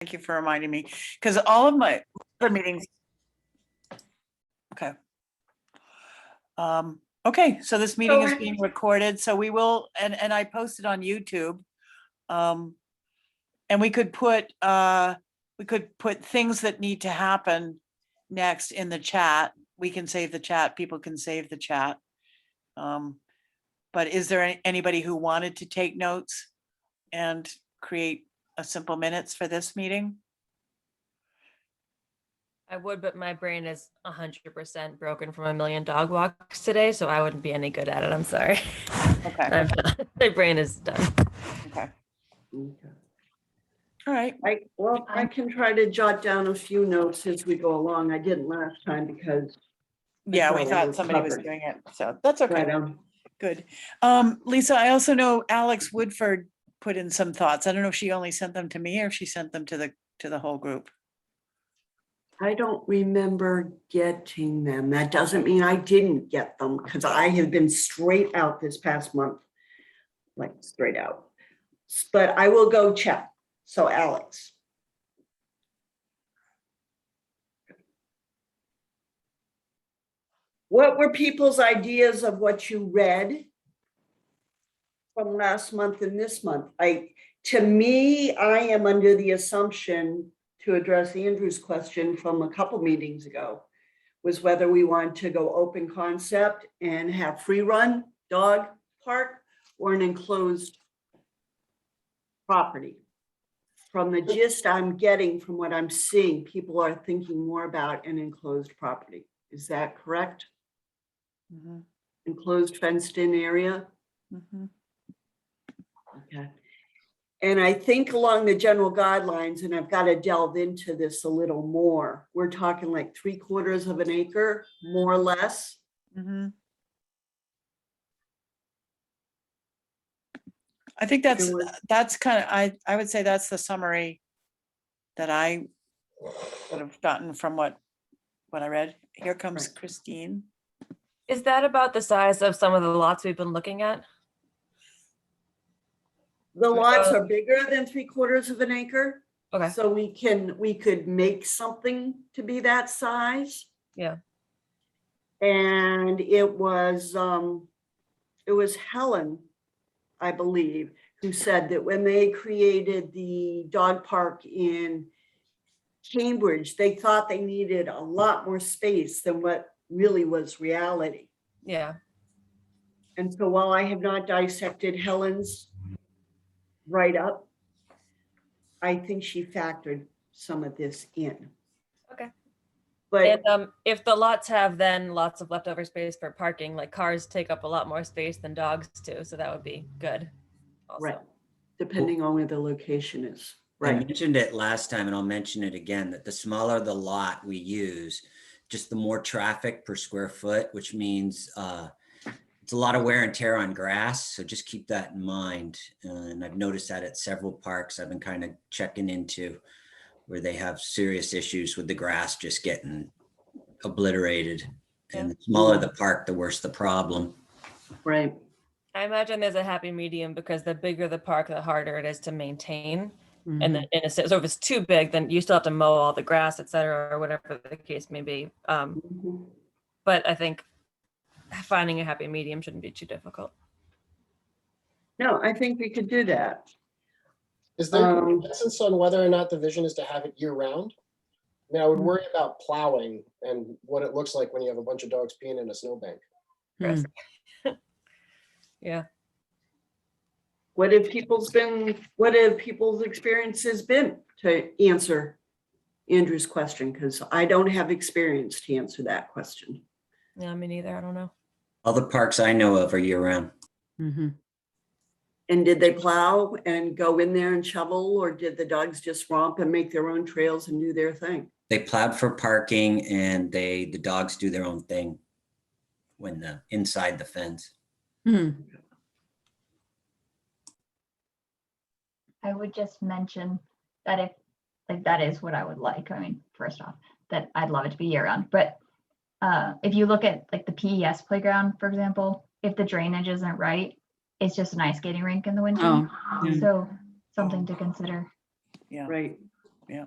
Thank you for reminding me, because all of my other meetings. Okay. Okay, so this meeting is being recorded, so we will, and I posted on YouTube. And we could put things that need to happen next in the chat. We can save the chat, people can save the chat. But is there anybody who wanted to take notes and create a simple minutes for this meeting? I would, but my brain is 100% broken from a million dog walks today, so I wouldn't be any good at it. I'm sorry. Okay. My brain is done. Okay. All right. I can try to jot down a few notes as we go along. I didn't last time because. Yeah, we thought somebody was doing it, so that's okay. Right. Good. Lisa, I also know Alex Woodford put in some thoughts. I don't know if she only sent them to me or if she sent them to the whole group. I don't remember getting them. That doesn't mean I didn't get them because I have been straight out this past month, like straight out. But I will go check. So Alex. What were people's ideas of what you read from last month and this month? To me, I am under the assumption, to address Andrew's question from a couple meetings ago, was whether we want to go open concept and have free run dog park or an enclosed property. From the gist I'm getting from what I'm seeing, people are thinking more about an enclosed property. Is that correct? Mm-hmm. Enclosed fenced in area? Mm-hmm. Okay. And I think along the general guidelines, and I've got to delve into this a little more, we're talking like 3/4 of an acre, more or less. Mm-hmm. I think that's kind of, I would say that's the summary that I would have gotten from what I read. Here comes Christine. Is that about the size of some of the lots we've been looking at? The lots are bigger than 3/4 of an acre. Okay. So we could make something to be that size. Yeah. And it was Helen, I believe, who said that when they created the dog park in Cambridge, they thought they needed a lot more space than what really was reality. Yeah. And so while I have not dissected Helen's write-up, I think she factored some of this in. Okay. But and if the lots have then lots of leftover space for parking, like cars take up a lot more space than dogs do, so that would be good also. right, depending on where the location is. I Right. mentioned it last time and I'll mention it again, that the smaller the lot we use, just the more traffic per square foot, which means it's a lot of wear and tear on grass. So just keep that in mind. And I've noticed that at several parks I've been kind of checking into where they have serious issues with the grass just getting obliterated. And the smaller the park, the worse the problem. Right. I imagine there's a happy medium because the bigger the park, the harder it is to maintain. Mm-hmm. And then so if it's too big, then you still have to mow all the grass, et cetera, or whatever the case may be. But I think finding a happy medium shouldn't be too difficult. No, I think we could do that. Is there consensus on whether or not the vision is to have it year round? I mean, I would worry about plowing and what it looks like when you have a bunch of dogs peeing in a snowbank. Yeah. What have people's experiences been, to answer Andrew's question? Because I don't have experience to answer that question. Yeah, me neither. I don't know. All the parks I know of are year round. Mm-hmm. And did they plow and go in there and shovel, or did the dogs just romp and make their own trails and do their thing? They plowed for parking and the dogs do their own thing when inside the fence. I would just mention that if that is what I would like. I mean, first off, that I'd love it to be year round, but if you look at like the PES playground, for example, if the drainage isn't right, it's just an ice skating rink in the winter. Oh, yeah. So something to consider. Yeah. Right. Yeah.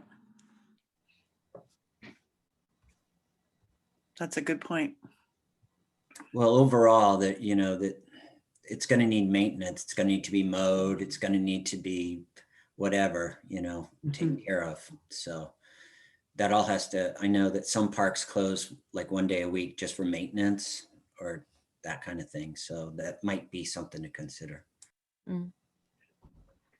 That's a good point. Well, overall, that, you know, that it's going to need maintenance. It's going to need to be mowed. It's going to need to be whatever, you know, taken care of. So that all has to, I know that some parks close like one day a week just for maintenance or that kind of thing. So that might be something to consider.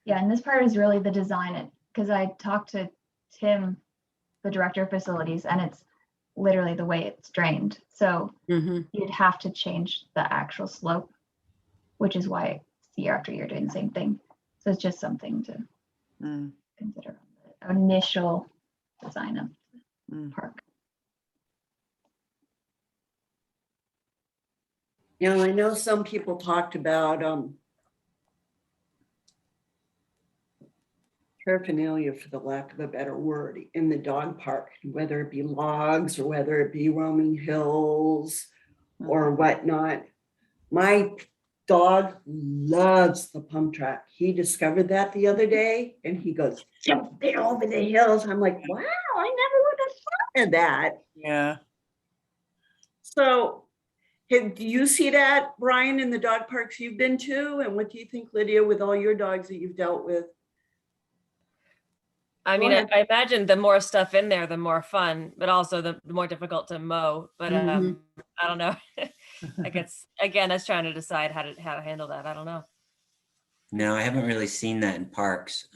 Yeah, and this part is really the design, because I talked to Tim, the director of facilities, and it's literally the way it's drained. So you'd have to change the actual slope, which is why it's year after year doing the same thing. So it's just something to consider on the initial design of the park. You know, I know some people talked about paraphernalia, for the lack of a better word, in the dog park, whether it be logs or whether it be roaming hills or whatnot. My dog loves the pump track. He discovered that the other day and he goes jumping over the hills. I'm like, wow, I never would have thought of that. Yeah. So do you see that, Brian, in the dog parks you've been to? And what do you think, Lydia, with all your dogs that you've dealt with? I Go mean, ahead. I imagine the more stuff in there, the more fun, but also the more difficult to mow. But I don't know. I guess again, that's trying to decide how to handle that. I don't know. No, I haven't really seen that in parks.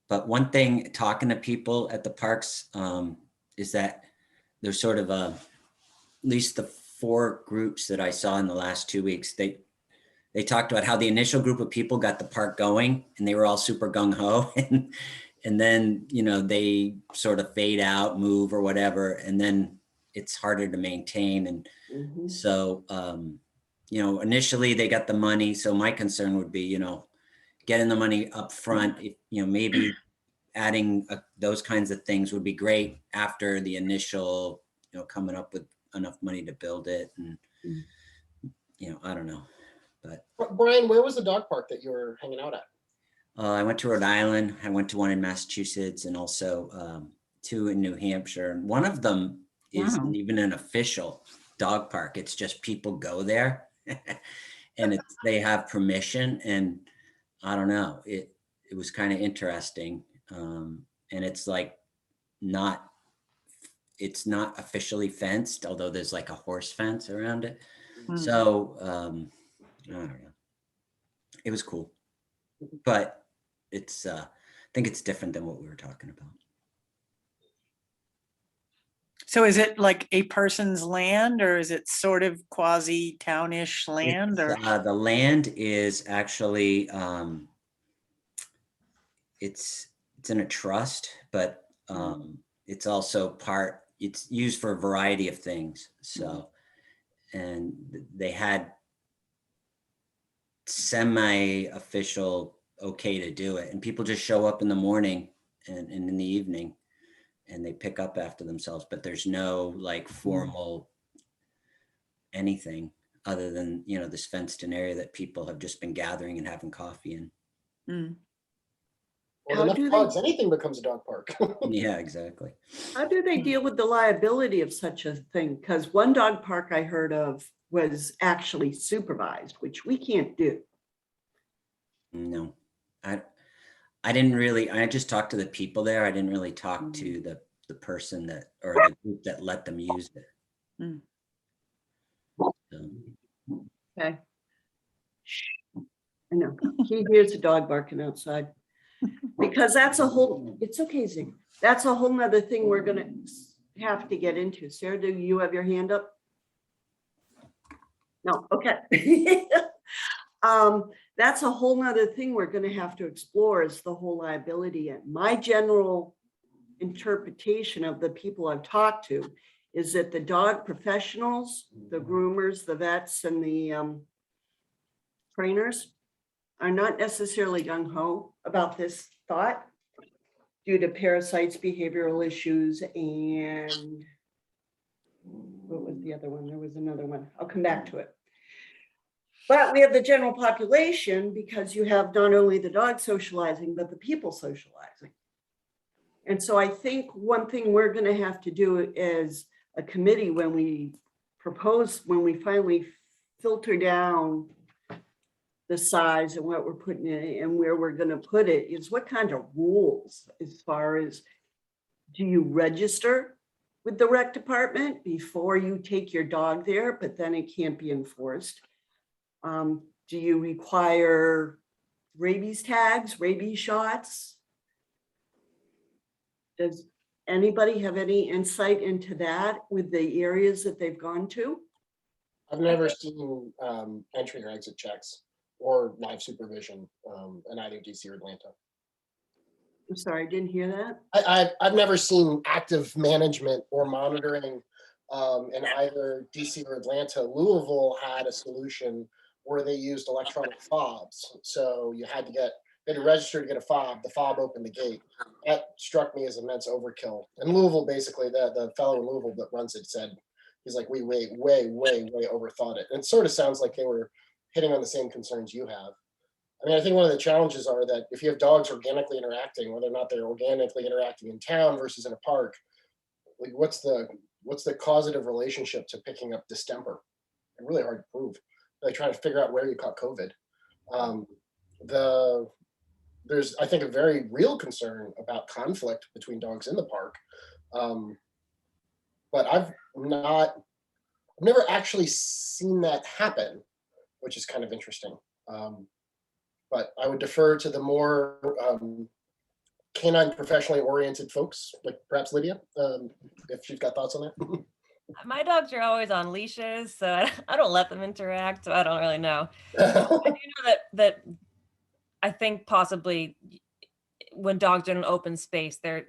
But one thing, talking to people at the parks, is that there's sort of at least the 4 groups that I saw in the last 2 weeks, they talked about how the initial group of people got the park going and they were all super gung-ho and then, you know, they sort of fade out, move or whatever, and then it's harder to maintain. And so, you know, initially they got the money. So my concern would be, you know, getting the money up front, you know, maybe adding those kinds of things would be great after the initial, you know, coming up with enough money to build it. And, you know, I don't know. But Brian, where was the dog park that you were hanging out at? I went to Rhode Island. I went to one in Massachusetts and also 2 in New Hampshire. And one of them isn't even an official dog park. It's just people go there and they have permission. And I don't know, it was kind of interesting. And it's like it's not officially fenced, although there's like a horse fence around it. So I don't know. It was cool, but it's I think it's different than what we were talking about. So is it like a person's land or is it sort of quasi townish land or? The land is actually it's in a trust, but it's also it's used for a variety of things. So, and they had semi-official okay to do it, and people just show up in the morning and in the evening and they pick up after themselves, but there's no like formal anything other than, you know, this fenced-in area that people have just been gathering and having coffee in. Well, enough dogs, anything becomes a dog park. Yeah, exactly. How do they deal with the liability of such a thing? Because one dog park I heard of was actually supervised, which we can't do. No, I didn't really, I just talked to the people there. I didn't really talk to the person that, or the group that let them use it. So. Okay. I know, he hears a dog barking outside. Because that's a whole, it's okay, Zig. That's a whole nother thing we're gonna have to get into. Sarah, do you have your hand up? No, okay. That's a whole nother thing we're gonna have to explore is the whole liability. And my general interpretation of the people I've talked to is that the dog professionals, the groomers, the vets, and the trainers are not necessarily gung-ho about this thought due to parasites, behavioral issues, and what was the other one? There was another one. I'll come back to it. But we have the general population because you have not only the dog socializing, but the people socializing. And so I think one thing we're going to have to do as a committee when we finally filter down the size and what we're putting in and where we're going to put it is what kind of rules as far as, do you register with the rec department before you take your dog there, but then it can't be enforced? Do you require rabies tags, rabies shots? Does anybody have any insight into that with the areas that they've gone to? I've never seen entry or exit checks or live supervision in either DC or Atlanta. I'm sorry, I didn't hear that. I've never seen active management or monitoring in either DC or Atlanta. Louisville had a solution where they used electronic fobs. So you had to register to get a fob. The fob opened the gate. That struck me as immense overkill. And Louisville, basically, the fellow in Louisville that runs it said, he's like, we way overthought it. And it sort of sounds like they were hitting on the same concerns you have. I mean, I think one of the challenges are that if you have dogs organically interacting, whether or not they're organically interacting in town versus in a park, like what's the causative relationship to picking up distemper? It's really hard to prove. Like trying to figure out where you caught COVID. There's, I think, a very real concern about conflict between dogs in the park. But I've never actually seen that happen, which is kind of interesting. But I would defer to the more canine professionally oriented folks, like perhaps Lydia, if you've got thoughts on that. My dogs are always on leashes, so I don't let them interact, so I don't really know. I do know that I think possibly when dogs are in an open space, they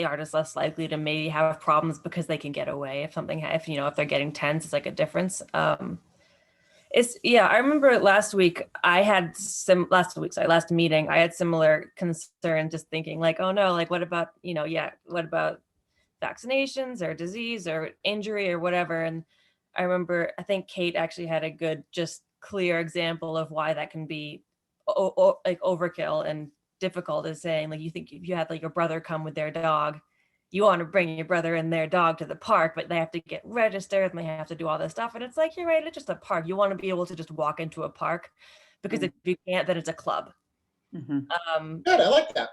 are just less likely to maybe have problems because they can get away if they're getting tense, it's like a difference. I remember last meeting, I had similar concern, just thinking like, oh no, like what about vaccinations or disease or injury or whatever. And I remember, I think Kate actually had a good, just clear example of why that can be like overkill and difficult, is saying like, you think if you had like your brother come with their dog, you want to bring your brother and their dog to the park, but they have to get registered and they have to do all this stuff. And it's like, you're right, it's just a park. You want to be able to just walk into a park, because if you can't, then it's a club. Good, I like that.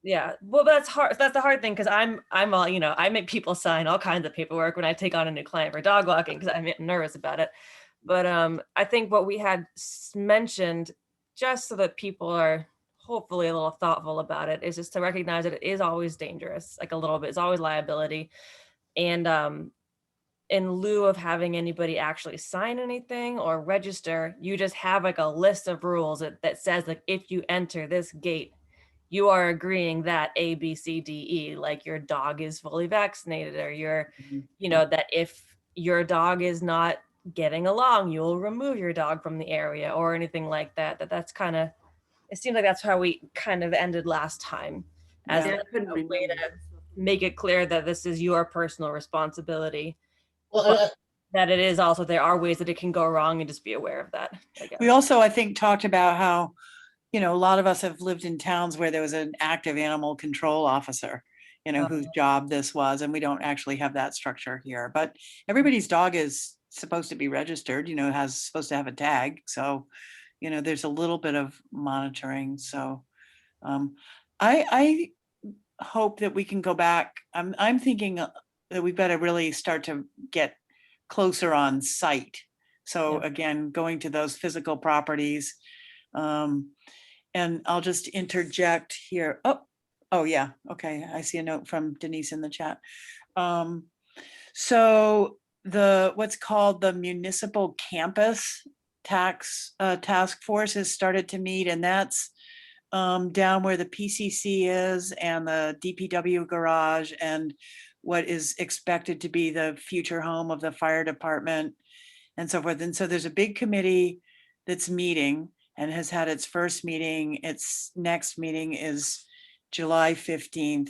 Yeah, well, that's hard. That's the hard thing, because I'm all, I make people sign all kinds of paperwork when I take on a new client for dog walking because I'm nervous about it. But I think what we had mentioned, just so that people are hopefully a little thoughtful about it, is just to recognize that it is always dangerous, like a little bit. It's always liability. And in lieu of having anybody actually sign anything or register, you just have like a list of rules that says like, if you enter this gate, you are agreeing that A, B, C, D, E, like your dog is fully vaccinated, or that if your dog is not getting along, you will remove your dog from the area or anything like that. That's kind of, it seems like that's how we kind of ended last time, as Yeah, I a couldn't way remember. to make it clear that this is your personal responsibility. Well, That it is also, there are ways that it can go wrong, and just be aware of that, I guess. We also, I think, talked about how, a lot of us have lived in towns where there was an active animal control officer, whose job this was, and we don't actually have that structure here. But everybody's dog is supposed to be registered, supposed to have a tag. So, there's a little bit of monitoring. So I hope that we can go back. I'm thinking that we've got to really start to get closer on site. So again, going to those physical properties. And I'll just interject here. Oh yeah. Okay. I see a note from Denise in the chat. So what's called the Municipal Campus Task Force has started to meet, and that's down where the PCC is and the DPW garage and what is expected to be the future home of the fire department and so forth. And so there's a big committee that's meeting and has had its first meeting. Its next meeting is July 15th.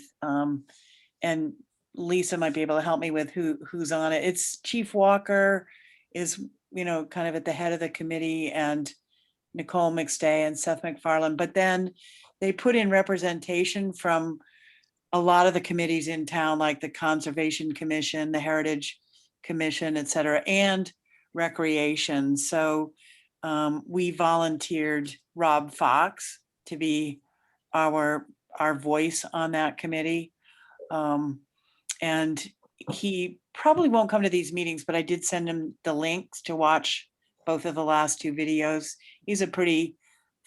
And Lisa might be able to help me with who's on it. It's Chief Walker is, kind of at the head of the committee, and Nicole McStay and Seth MacFarlane. But then they put in representation from a lot of the committees in town, like the Conservation Commission, the Heritage Commission, et cetera, and Recreation. So we volunteered Rob Fox to be our voice on that committee. And he probably won't come to these meetings, but I did send him the links to watch both of the last two videos. He's a pretty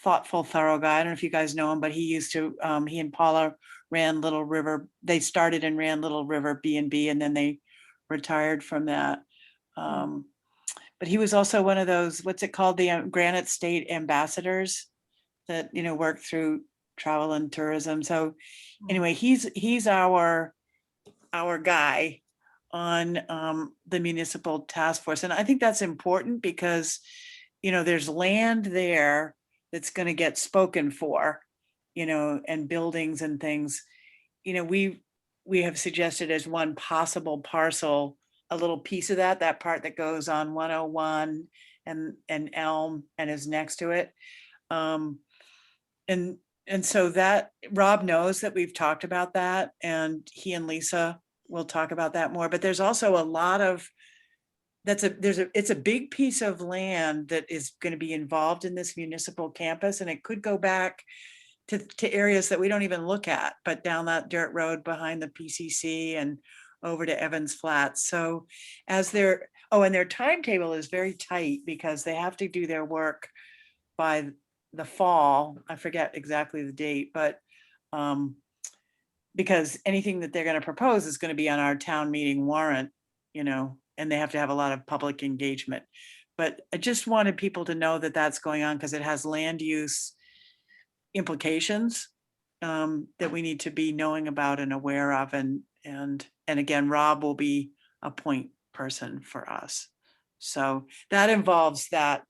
thoughtful, thorough guy. I don't know if you guys know him, but he used to, he and Paula ran Little River. They started and ran Little River B&B, and then they retired from that. But he was also one of those, what's it called? The Granite State ambassadors that, you know, work through travel and tourism. So anyway, he's our guy on the Municipal Task Force. And I think that's important because, you know, there's land there that's going to get spoken for, you know, and buildings and things. You know, we have suggested as one possible parcel, a little piece of that part that goes on 101 and Elm and is next to it. And so that Rob knows that we've talked about that, and he and Lisa will talk about that more. But there's also a lot of, it's a big piece of land that is going to be involved in this municipal campus, and it could go back to areas that we don't even look at, but down that dirt road behind the PCC and over to Evans Flats. So as and their timetable is very tight because they have to do their work by the fall. I forget exactly the date, but because anything that they're going to propose is going to be on our town meeting warrant, you know, and they have to have a lot of public engagement. But I just wanted people to know that that's going on because it has land use implications that we need to be knowing about and aware of. And again, Rob will be a point person for us. So that involves that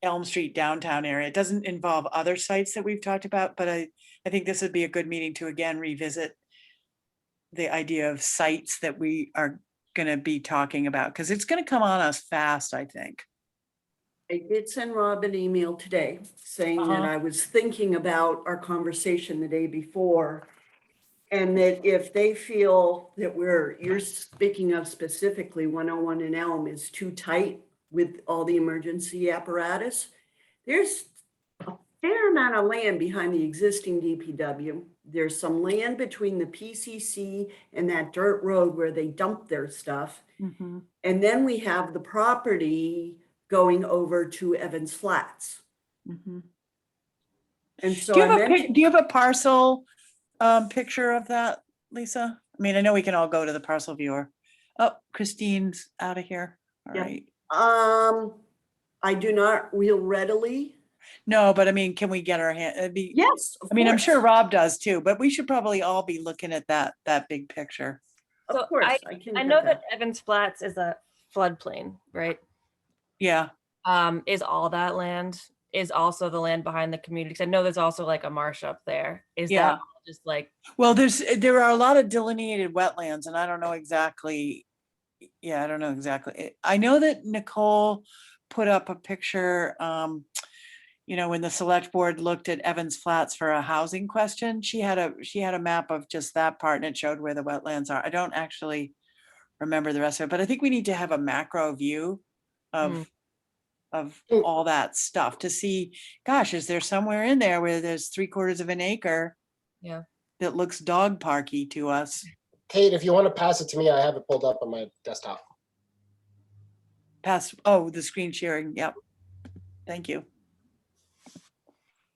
Elm Street downtown area. It doesn't involve other sites that we've talked about, but I think this would be a good meeting to again revisit the idea of sites that we are going to be talking about, because it's going to come on us fast, I think. I did send Rob an email today saying that I was thinking about our conversation the day before, and that if they feel that you're speaking of specifically 101 and Elm is too tight with all the emergency apparatus, there's a fair amount of land behind the existing DPW. There's some land between the PCC and that dirt road where they dump their stuff. Mm-hmm. And then we have the property going over to Evans Flats. Mm-hmm. And so Do you have a parcel picture of that, Lisa? I mean, I know we can all go to the parcel viewer. Oh, Christine's out of here. All Yeah. right. I do not real readily. No, but I mean, can we get our hand? It'd be, Yes. I mean, I'm sure Rob does too, but we should probably all be looking at that big picture. Of So course, I know that Evans Flats is a floodplain, right? Yeah. Is all that land is also the land behind the community? Because I know there's also like a marsh up there. Is Yeah. that just like? Well, there are a lot of delineated wetlands, and I don't know exactly. Yeah, I don't know exactly. I know that Nicole put up a picture, you know, when the select board looked at Evans Flats for a housing question, she had a map of just that part and it showed where the wetlands are. I don't actually remember the rest of it, but I think we need to have a macro view of all that stuff to see, gosh, is there somewhere in there where there's 3/4 of an acre? Yeah. That looks dog parky to us. Kate, if you want to pass it to me, I have it pulled up on my desktop. The screen sharing. Yep. Thank you.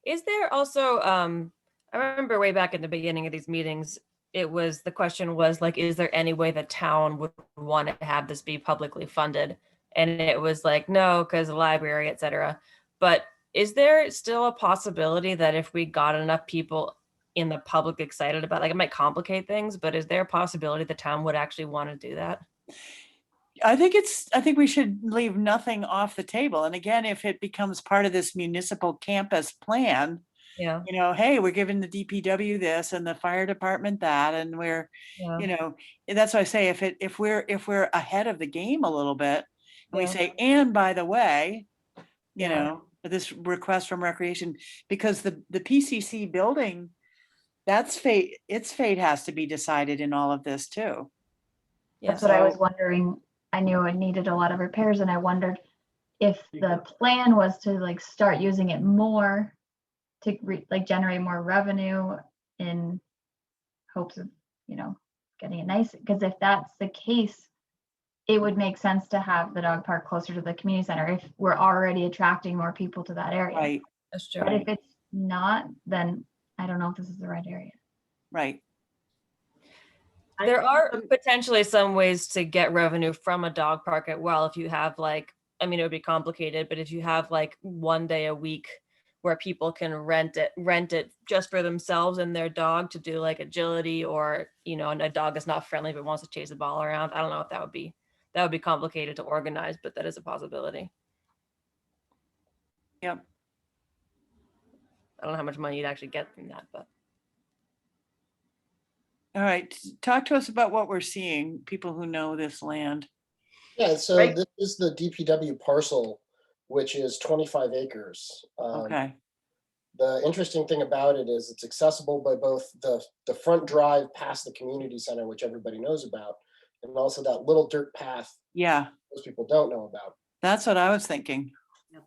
Is there also, I remember way back in the beginning of these meetings, the question was like, is there any way the town would want to have this be publicly funded? And it was like, no, because the library, et cetera. But is there still a possibility that if we got enough people in the public excited about, like, it might complicate things, but is there a possibility the town would actually want to do that? I think we should leave nothing off the table. And again, if it becomes part of this municipal campus plan, Yeah. you know, hey, we're giving the DPW this and the fire department that, and we're, Yeah. you know, that's why I say if we're ahead of the game a little bit, and we Yeah. say, and by the way, you Yeah. know, this request from recreation, because the PCC building that's fate, its fate has to be decided in all of this too. That's what I was So- wondering. I knew it needed a lot of repairs and I wondered if the plan was to like start using it more to like generate more revenue in hopes of, getting it nice. Because if that's the case, it would make sense to have the dog park closer to the community center if we're already attracting more people to that area. Right, That's true. But if it's not, then I don't know if this is the right area. right. There are potentially some ways to get revenue from a dog park as well. If you have like, I mean, it would be complicated, but if you have like 1 day a week where people can rent it just for themselves and their dog to do like agility, or, and a dog is not friendly but wants to chase the ball around. I don't know if that would be complicated to organize, but that is a possibility. Yep. I don't know how much money you'd actually get from that, but. All right, talk to us about what we're seeing, people who know this land. Yeah, so Right. this is the DPW parcel, which is 25 acres. Okay, The interesting thing about it is it's accessible by both the front drive past the community center, which everybody knows about, and also that little dirt path yeah, most people don't know about. that's what I was thinking. Yep.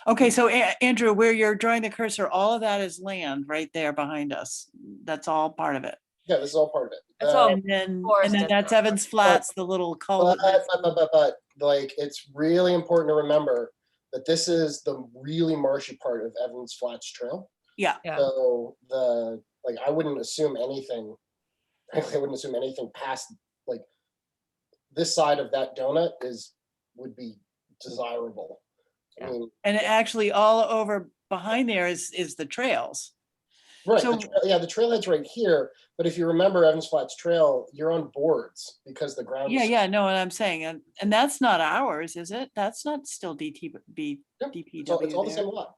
Okay, so Andrew, where you're drawing the cursor, all of that is land right there behind us. That's all part of it. Yeah, this is all part of it. That's all And then forested. that's Evans Flats, the little culvert. But like, it's really important to remember that this is the really marshy part of Evans Flats Trail. Yeah, Yeah. So I wouldn't assume anything. Frankly, I wouldn't assume anything past like this side of that donut would be desirable. I Yeah. mean, and actually all over behind there is the trails. right. So- The trailhead's right here. But if you remember Evans Flats Trail, you're on boards because the ground. Yeah, is yeah, no, what I'm saying, and that's not ours, is it? That's not still DPW It's all the there. same lot.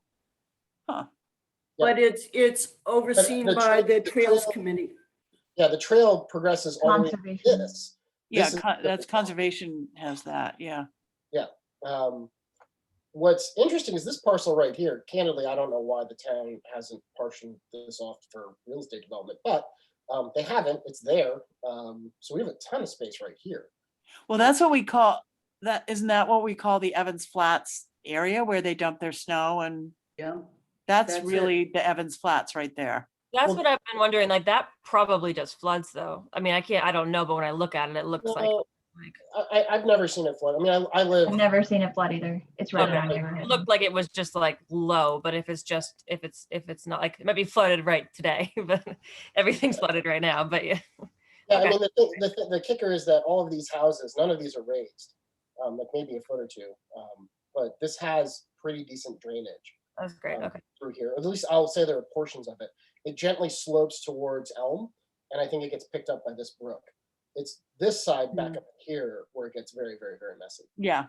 But it's overseen the by trail- the Trails trail- Committee. Yeah, the trail progresses all the way to Conservation. this. Yeah, This is that's the- conservation has that, yeah. What's interesting is this parcel right here. Candidly, I don't know why the town hasn't partitioned this off for real estate development, but they haven't. It's there. So we have a ton of space right here. Well, that's what we call, isn't that what we call the Evans Flats area where they dump their snow, and Yeah. that's That's it. really the Evans Flats right there. That's Well- what I've been wondering. Like that probably just floods though. I mean, I don't know, but when I look at it, it looks like Well, I've never seen it flood. I mean, I live. I've never seen it flood either. It's right in Okay. our it neighborhood. looked like it was just like low, but if it's not like, it might be flooded right today, but everything's flooded right now, but yeah. Yeah, Okay. I mean, the kicker is that all of these houses, none of these are raised, like maybe a foot or two. But this has pretty decent drainage That's great. Okay. through here. At least I'll say there are portions of it. It gently slopes towards Elm, and I think it gets picked up by this brook. It's this side back up here where it gets very, very, very messy. Yeah,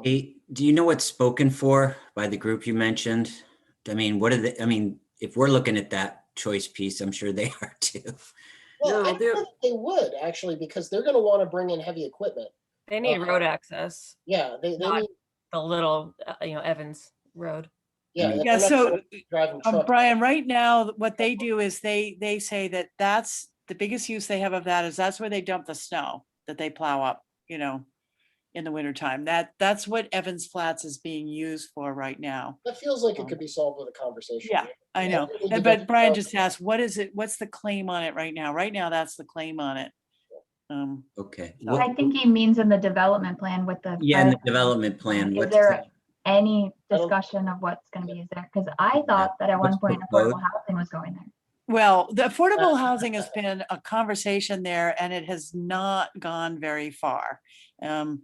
Hey, do you know what's spoken for by the group you mentioned? I mean, if we're looking at that choice piece, I'm sure they are too. Well, No, I think they would actually, because they're going to want to bring in heavy equipment. They need road access, Yeah, they Not- need. the little, Evans Road. Yeah, yeah, they're not so gonna be driving trucks. Brian, right now, what they do is they say that that's the biggest use they have of that is that's where they dump the snow that they plow up, in the wintertime. That's what Evans Flats is being used for right now. That feels like it could be solved with a conversation. Yeah, I know. we need to But get- Brian just asked, what's the claim on it right now? Right now, that's the claim on it. Okay. So- I think he means in the development plan with the. Yeah, in the fire- development plan. Is what's there the- any I don't- discussion of what's gonna be used there? Because I thought that at one What's point proposed? affordable housing was going there. Well, the affordable housing has been a conversation there and it has not gone very far. And,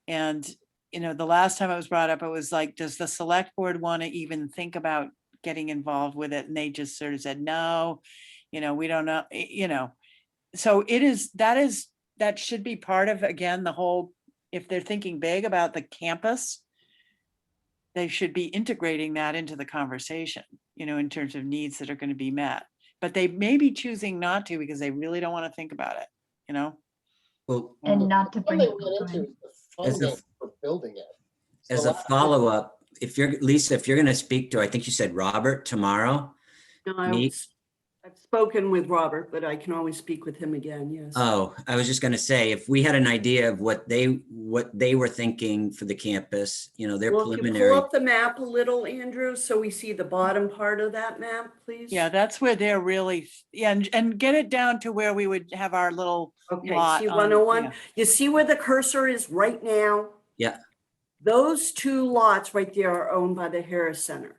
the last time it was brought up, it was like, does the select board want to even think about getting involved with it? And they just sort of said, no, we don't know, So that should be part of, again, the whole, if they're thinking big about the campus, they should be integrating that into the conversation, in terms of needs that are going to be met. But they may be choosing not to because they really don't want to think about it, Well, And not to One bring. they it ran up, into Brian. is the As a- funding for building it. as So a last- follow-up, Lisa, if you're going to speak to, I think you said Robert tomorrow. No, I Me- was- I've spoken with Robert, but I can always speak with him again, yes. Oh, I was just gonna say, if we had an idea of what they were thinking for the campus, their Well, if you pull preliminary. up the map a little, Andrew, so we see the bottom part of that map, please. Yeah, that's where they're really, yeah, and get it down to where we would have our little Okay, lot see on- 101? yeah. You see where the cursor is right now? Yeah. Those two lots right there are owned by the Harris Center.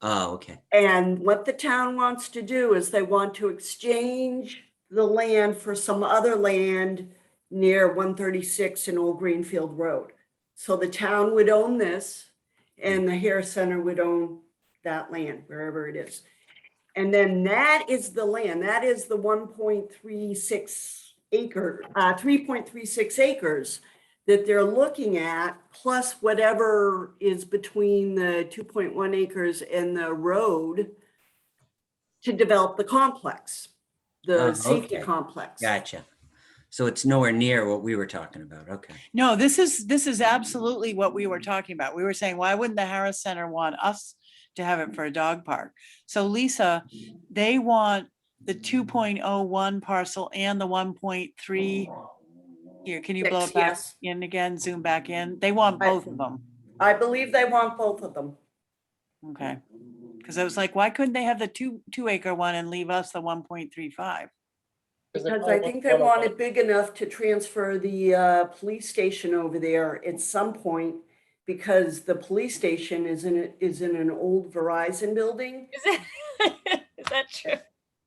Oh, okay. And what the town wants to do is they want to exchange the land for some other land near 136 and Old Greenfield Road. So the town would own this and the Harris Center would own that land, wherever it is. And then that is the land, that is the 1.36 acre, 3.36 acres that they're looking at, plus whatever is between the 2.1 acres and the road to develop the complex, the Oh, safety okay. complex. Gotcha. So it's nowhere near what we were talking about. Okay. No, this is absolutely what we were talking about. We were saying, why wouldn't the Harris Center want us to have it for a dog park? So Lisa, they want the 2.01 parcel and the 1.3. Here, can you blow it back Yes, in again, zoom back in? They want I- both of them. I believe they want both of them. Okay. Because I was like, why couldn't they have the two acre one and leave us the 1.35? Because I think they want it big enough to transfer the police station over there at some point, because the police station is in an old Verizon building. Is that true?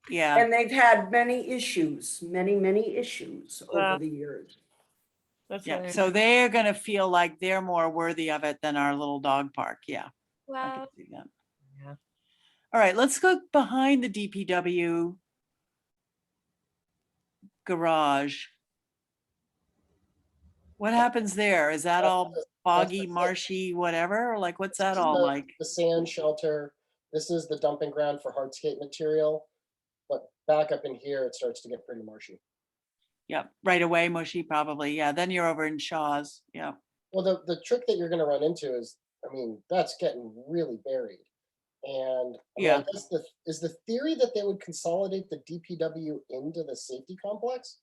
Yeah, And they've had many issues, many issues Wow. over the years. That's yeah. hilarious. So they're gonna feel like they're more worthy of it than our little dog park. Yeah, I Wow. can see that. Yeah. All right, let's go behind the DPW garage. What happens there? Is that all boggy, marshy, whatever? Or like, what's that This is all the- like? The sand shelter. This is the dumping ground for hardscape material. But back up in here, it starts to get pretty marshy. Yeah, right away, mushy, probably. Yeah, then you're over in Shaw's. Yeah. Well, the trick that you're gonna run into is, that's getting really buried. And Yeah. I guess is the theory that they would consolidate the DPW into the safety complex?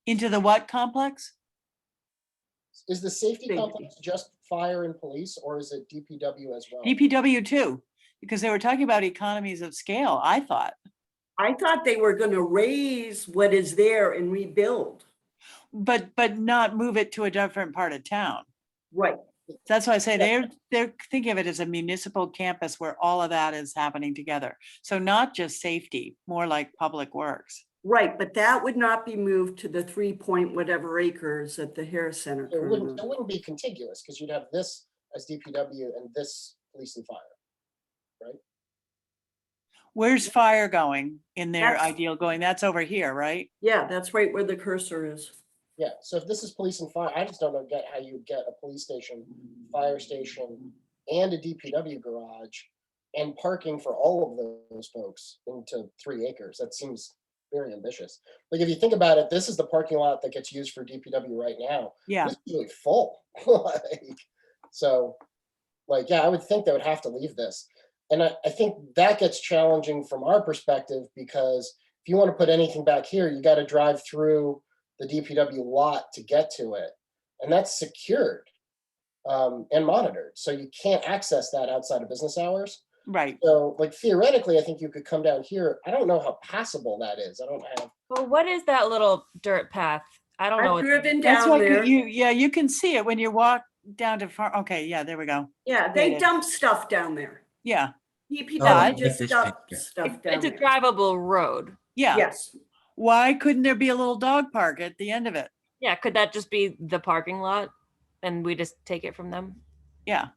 Into the what complex? Is the safety Safety. complex just fire and police, or is it DPW as well? DPW too, because they were talking about economies of scale, I thought. I thought they were gonna raise what is there and rebuild. But not move it to a different part of town. Right, That's why I say Yeah. they're thinking of it as a municipal campus where all of that is happening together. So not just safety, more like public works. right, but that would not be moved to the 3 point whatever acres at the Harris Center. It currently. wouldn't be contiguous, because you'd have this as DPW and this police and fire. Where's fire going in their That's- ideal going? That's over here, right? Yeah, that's right where the cursor is. Yeah, so if this is police and fire, I just don't know how you would get a police station, fire station, and a DPW garage, and parking for all of those folks into 3 acres. That seems very ambitious. Like, if you think about it, this is the parking lot that gets used for DPW right now. Yeah, This is really full. Yeah, I would think they would have to leave this. And I think that gets challenging from our perspective, because if you want to put anything back here, you got to drive through the DPW lot to get to it. And that's secured and monitored. So you can't access that outside of business hours. right. So theoretically, I think you could come down here. I don't know how passable that is. I don't have. Well, what is that little dirt path? I don't know. I've what that driven is. That's down why there. you can see it when you walk down to far. Okay, yeah, there we go. Yeah, they Dated. dump stuff down there. Yeah, DPW like just this dump picture. stuff down It's a there. drivable road. yeah. Yes, Why couldn't there be a little dog park at the end of it? Yeah, could that just be the parking lot and we just take it from them? Yeah,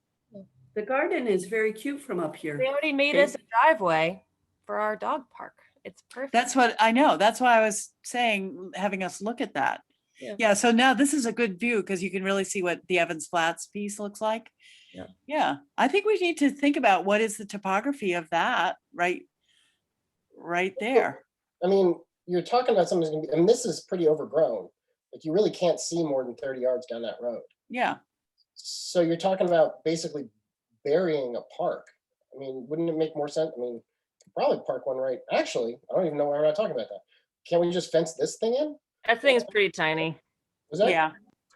the garden is very cute from up here. They already made us a driveway for our dog park. It's perfect. that's what I know. That's why I was saying, having us look at that. Yeah. Yeah, so now this is a good view because you can really see what the Evans Flats piece looks like. Yeah. Yeah, I think we need to think about what is the topography of that right there. You're talking about something that's gonna be, and this is pretty overgrown. You really can't see more than 30 yards down that road. Yeah, So you're talking about basically burying a park. Wouldn't it make more sense? probably park one right, actually, I don't even know why we're not talking about that. Can't we just fence this thing in? That thing is pretty tiny. Is that, Yeah,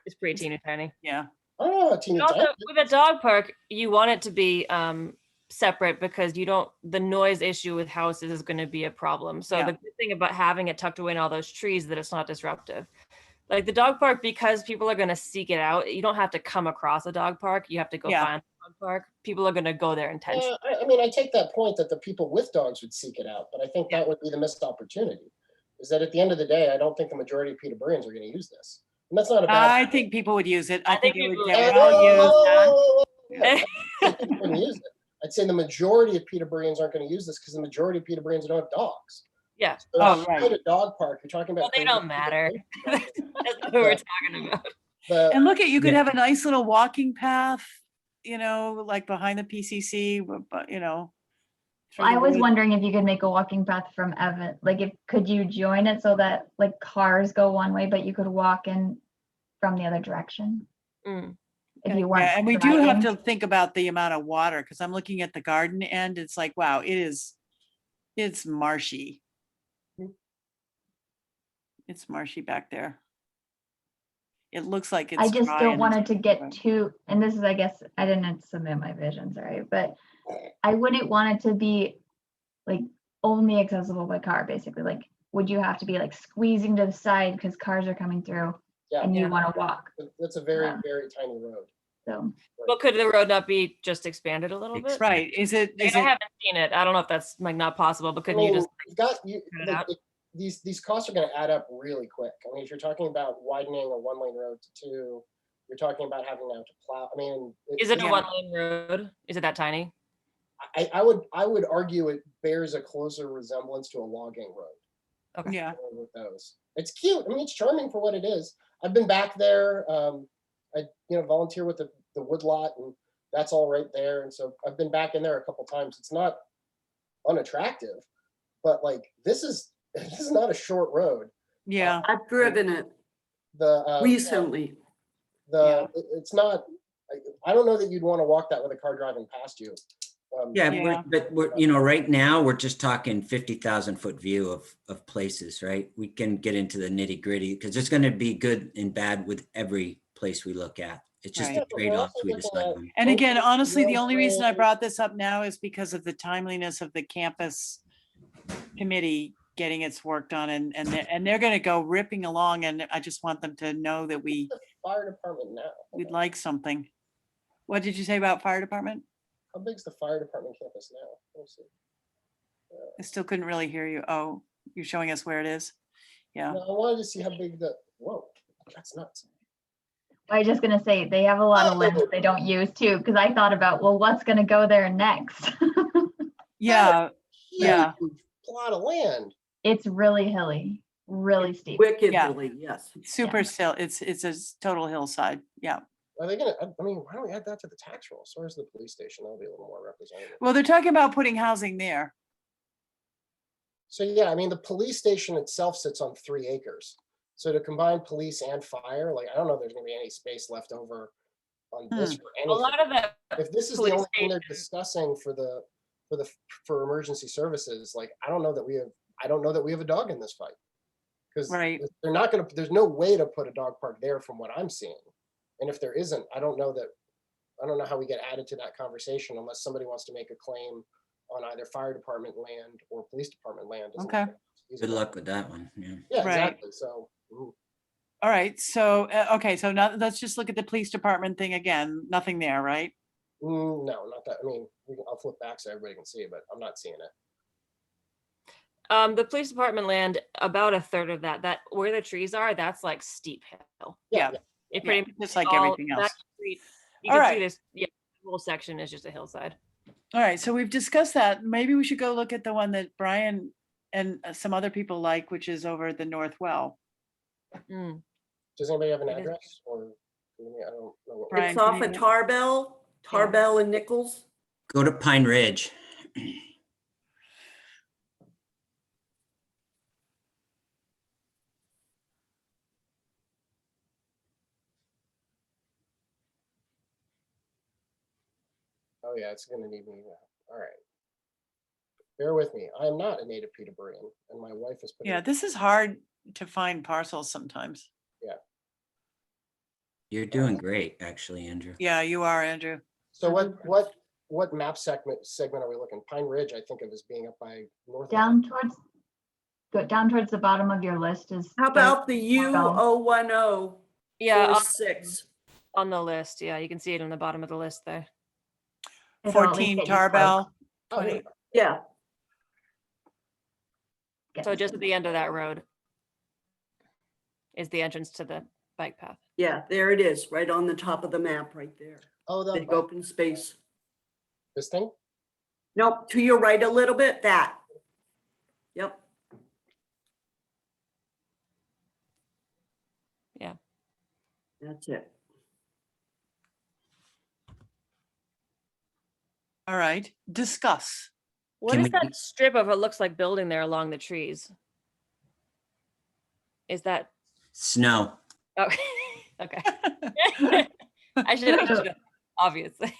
It's pretty teeny tiny. yeah. I don't know, how teeny And also, tiny. with a dog park, you want it to be separate because the noise issue with houses is going to be a problem. So Yeah. the good thing about having it tucked away in all those trees is that it's not disruptive. Like the dog park, because people are going to seek it out, you don't have to come across a dog park. You have to go Yeah. find a dog park. People are going to go there intentionally. I mean, I take that point that the people with dogs would seek it out, but I think Yeah. that would be the missed opportunity. Is that at the end of the day, I don't think the majority of Peterboroughans are going to use this. And that's not a bad. I think people would use it. I I think think it would people get would- well used. Yeah, I think people wouldn't use it. I'd say the majority of Peterborougans aren't going to use this because the majority of Peterborougans don't have dogs. Yeah. So Oh, if you go to dog park, you're talking about. Well, they crazy don't people. matter. That's not who we're talking about. And look at, you could Yeah. have a nice little walking path, like behind the PCC, but through I the was woods. wondering if you could make a walking path from Evan, like could you join it so that like cars go one way, but you could walk in from the other direction? Mm. If you weren't. Yeah, and we do have driving? to think about the amount of water, because I'm looking at the garden end, it's like, wow, it's marshy. It's marshy back there. It looks like it's I just dry don't and want it's it to get dry. too, and this is, I guess, I didn't submit my vision, sorry, but I wouldn't want it to be like only accessible by car, basically. Like, would you have to be like squeezing to the side because cars are coming through Yeah. and you Yeah. want to walk? That's a very, Yeah. very tiny road. So Well, could the road not be just expanded a little bit? Right, is it, I mean, I haven't seen it. I don't know if that's like not possible, but I couldn't you mean, just? you've got it out? these costs are going to add up really quick. I mean, if you're talking about widening a 1-lane road to 2, you're talking about having now to plow. I mean, Is it a Yeah. 1-lane road? Is it that tiny? I would argue it bears a closer resemblance to a logging road. Okay. yeah, With those, it's cute. I mean, it's charming for what it is. I've been back there. I volunteer with the woodlot, and that's all right there. And so I've been back in there a couple times. It's not unattractive, but like this is not a short road. yeah, I've driven it The recently. it's not. I don't know that you'd want to walk that with a car driving past you. Yeah, Yeah. but we're, right now, we're just talking 50,000 foot view of places, right? We can get into the nitty gritty because there's going to be good and bad with every place we look at. It's just Right. the trade-offs we decide on. and again, Okay, honestly, the only reason I well, brought this up now is because of the timeliness of the campus committee getting its work done, and they're gonna go ripping along, and I just want them to know that the fire department now. we'd like something. What did you say about fire department? How big's the fire department campus now? Let's see. I still couldn't really hear you. Oh, you're showing us where it is? Yeah, No, I wanted to see how big the. Whoa, that's nuts. I was just gonna say, they have a lot of limbs they don't use too, because I thought about, well, what's gonna go there next? yeah, yeah. Huge plot of land. It's really hilly, really steep. Wickedly, yes. Super still. It's a total hillside. Yeah. Are they gonna? I mean, why don't we add that to the tax roll? So where's the police station? That'll be a little more representative. Well, they're talking about putting housing there. So yeah, I mean, the police station itself sits on 3 acres. So to combine police and fire, like I don't know if there's gonna be any space left over on this for A anything. lot of that. If this is the police only thing they're station- discussing for emergency services, like I don't know that we have a dog in this fight. Because Right. they're not gonna, there's no way to put a dog park there from what I'm seeing. And if there isn't, I don't know how we get added to that conversation unless somebody wants to make a claim on either fire department land or police department land. Okay. Good luck with that one. Yeah. Yeah, Right. exactly. So, All right. So, okay. So now let's just look at the police department thing again. Nothing there, right? no, not that. I mean, I'll flip back so everybody can see it, but I'm not seeing it. The police department land, about a third of that where the trees are, that's like steep hill. Yeah. It Yeah, pretty much just like all- everything that else. street- You All can right. see this, yeah, the whole section is just a hillside. All right. So we've discussed that. Maybe we should go look at the one that Brian and some other people like, which is over at the Northwell. Mm. Does anybody have an It is- address or? I don't know what. Brian, It's can off you- of Tarbell and Nichols. Go to Pine Ridge. Oh yeah, it's gonna need me. All right. bear with me. I am not a native Peterboroughan, and my wife is. Yeah, this is hard to find parcels sometimes. You're doing great, actually, Andrew. Yeah, you are, Andrew. So what map segment are we looking? Pine Ridge, I think of as being up by north. Down towards, go down towards the bottom of your list is. How about the U01046? Yeah, on the list. Yeah, you can see it on the bottom of the list there. It'll at least 14 get you close. Tarbell. Oh, yeah. 20. Yeah, Get So this just in. at the end of that road is the entrance to the bike path. yeah, there it is, right on the top of the map, right there. Oh, the Big open space. this thing? Nope, to your right a little bit, that. Yep. Yeah. That's it. All right, discuss. What Can is we- that strip of what looks like building there along the trees? Is that, Snow. oh, okay. I should, obviously.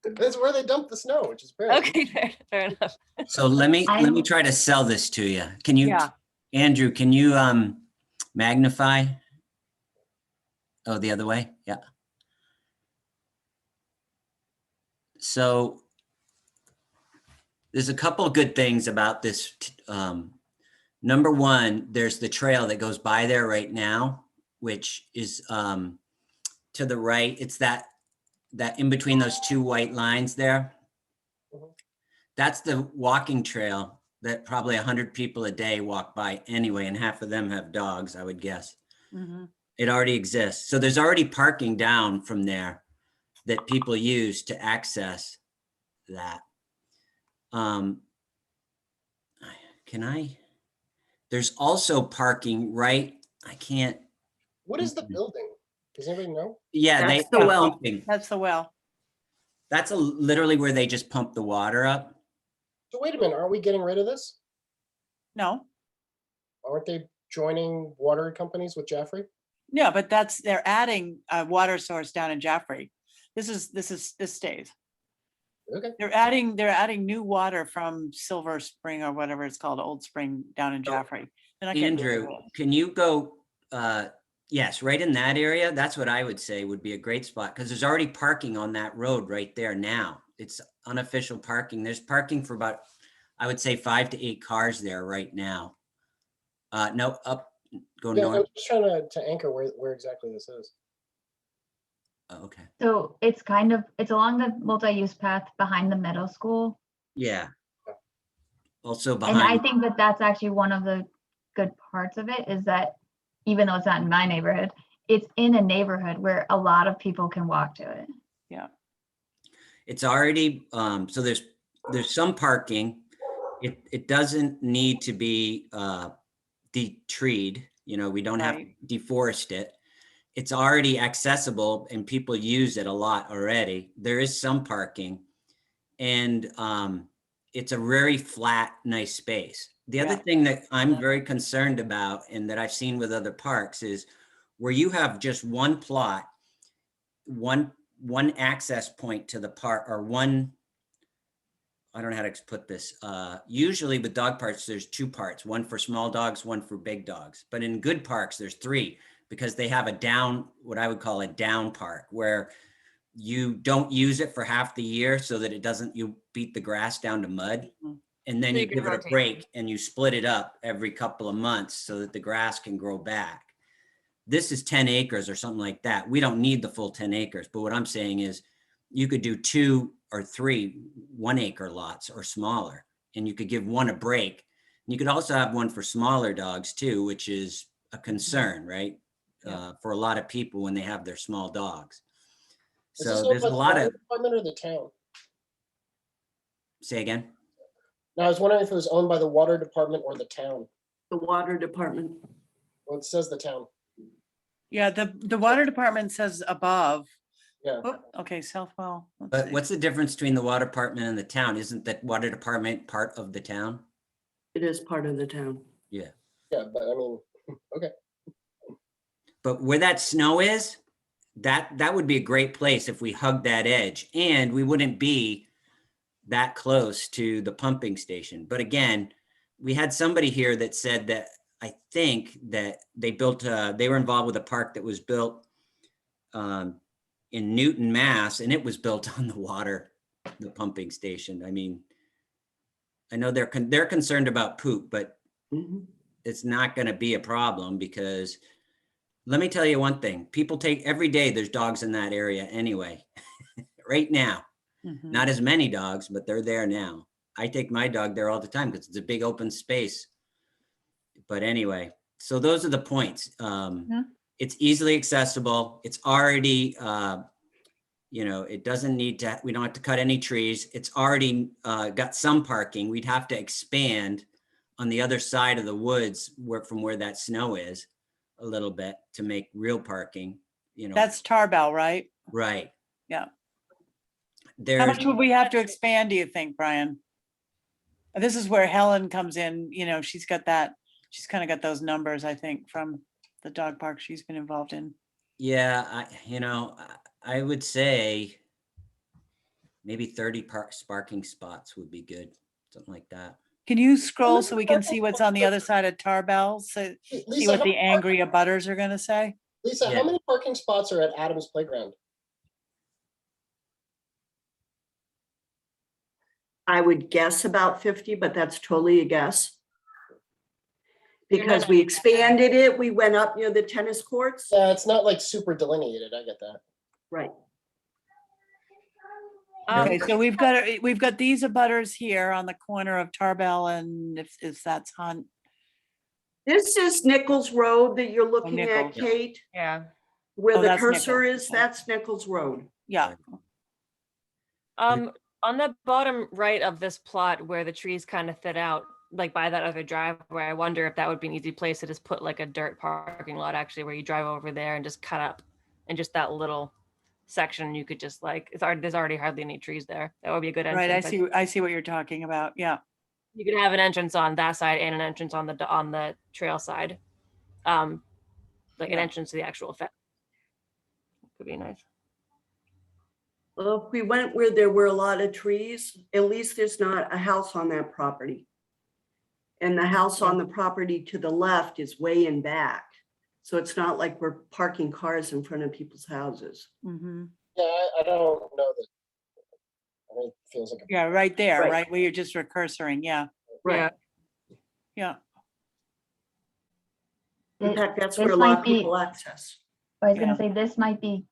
That's where they dump the snow, which is great. Okay, fair enough. So let me I'm- try to sell this to you. Can you, Yeah. Andrew, can you magnify? Oh, the other way? Yeah. So there's a couple of good things about this. Number one, there's the trail that goes by there right now, which is to the right. It's that in between those two white lines there. Mhm. That's the walking trail that probably 100 people a day walk by anyway, and half of them have dogs, I would guess. Mhm. It already exists. So there's already parking down from there that people use to access that. There's also parking right, I can't, What is the building? Does anybody know? yeah, That's they the are well. pumping. That's the well. That's literally where they just pump the water up. So wait a minute, aren't we getting rid of this? No, Aren't they joining water companies with Jaffrey? yeah, but they're adding a water source down in Jaffrey. This stays. Okay. They're adding new water from Silver Spring or whatever it's called, Old Spring down in Jaffrey. They're not getting rid of Andrew, it. can you go, yes, right in that area? That's what I would say would be a great spot, because there's already parking on that road right there now. It's unofficial parking. There's parking for about, I would say 5 to 8 cars there right now. No, go Yeah, I'm north. just trying to anchor where exactly this is. Oh, okay. So it's along the multi-use path behind the middle school. Yeah. Also And I behind, think that that's actually one of the good parts of it is that even though it's not in my neighborhood, it's in a neighborhood where a lot of people can walk to it. it's already, so there's some parking. It doesn't need to be de-treed, we don't have to Right. deforest it. It's already accessible and people use it a lot already. There is some parking, and it's a very flat, nice space. The other Yeah. thing that I'm very concerned about and that I've seen with other parks is where you have just one plot, one access point to the park, or one, I don't know how to put this. Usually with dog parks, there's 2 parts, one for small dogs, one for big dogs. But in good parks, there's 3, because they have what I would call a down park, where you don't use it for half the year so that you beat the grass down to mud. Mhm. And then So you you can give it a rotate. break and you split it up every couple of months so that the grass can grow back. This is 10 acres or something like that. We don't need the full 10 acres, but what I'm saying is you could do 2 or 3 1-acre lots or smaller, and you could give one a break. And you could also have one for smaller dogs too, which is a concern, right? Yeah. For a lot of people when they have their small dogs. Is this So owned there's by a the lot water of, department or the town? say again? Now, I was wondering if it was owned by the water department or the town. The water department. Well, it says the town. Yeah, the water department says above. Yeah. Oh, okay, Southwell. let's But see. what's the difference between the water department and the town? Isn't that water department part of the town? It is part of the town. Yeah, but I mean, okay. But where that snow is, that would be a great place if we hugged that edge, and we wouldn't be that close to the pumping station. But again, we had somebody here that said that I think that they were involved with a park that was built in Newton, Mass, and it was built on the water, the pumping station. I mean, I know they're concerned about poop, but Mhm. it's not going to be a problem because let me tell you one thing. People every day there's dogs in that area anyway, right now. Mhm. Not as many dogs, but they're there now. I take my dog there all the time because it's a big open space. But anyway, so those are the points. It's easily accessible. It's already, it doesn't need to, we don't have to cut any trees. It's already got some parking. We'd have to expand on the other side of the woods from where that snow is a little bit to make real parking, That's Tarbell, right? Right. Yeah. There's, How much would we have to expand, do you think, Brian? This is where Helen comes in, she's kind of got those numbers, I think, from the dog park she's been involved in. yeah, I would say maybe 30 parking spots would be good, something like that. Can you scroll so we can see what's on the other side of Tarbell? So see Lisa, what the angry abutters are gonna say? Lisa, Yeah. how many parking spots are at Adams Playground? I would guess about 50, but that's totally a guess. There might Because not we be- expanded it, we went up near the tennis courts. Yeah, it's not like super delineated. I get that. Right. Okay, so we've got these abutters here on the corner of Tarbell and if that's Hunt. This is Nichols Road that you're looking at, Nichols. Kate. Yeah. Where Oh, the that's cursor Nichols, is, okay. that's Nichols Road. Yeah, On the bottom right of this plot where the trees kind of thin out, like by that other driveway, I wonder if that would be an easy place to just put like a dirt parking lot actually where you drive over there and just cut up and just that little section you could just there's already hardly any trees there. That would be a good right, entrance. I see what you're talking about, yeah. You could have an entrance on that side and an entrance on the trail side. Like an Yeah. entrance to the actual fence. Could be nice. Well, if we went where there were a lot of trees, at least there's not a house on that property. And the house on the property to the left is way in back. So it's not like we're parking cars in front of people's houses. Mhm. Yeah, I don't know that. I mean, it feels like a Yeah, right there, Right. right, where you're just recursoring, yeah, Right. yeah. In It- fact, that's this where a lot might of be- people access. I was Yeah. gonna say, this might be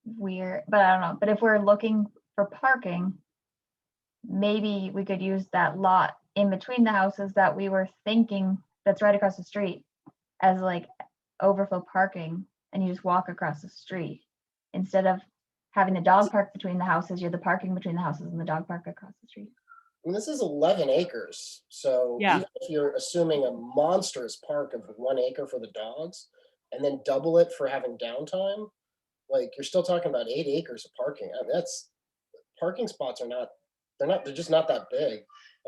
weird, but I don't know. But if we're looking for parking, maybe we could use that lot in between the houses that we were thinking, that's right across the street, as like overflow parking, and you just walk across the street. Instead of having the dog park between the houses, you're the parking between the houses and the dog park across the street. I mean, this is 11 acres. So Yeah. even if you're assuming a monstrous park of 1 acre for the dogs and then double it for having downtime, like you're still talking about 8 acres of parking. I mean, parking spots they're just not that big.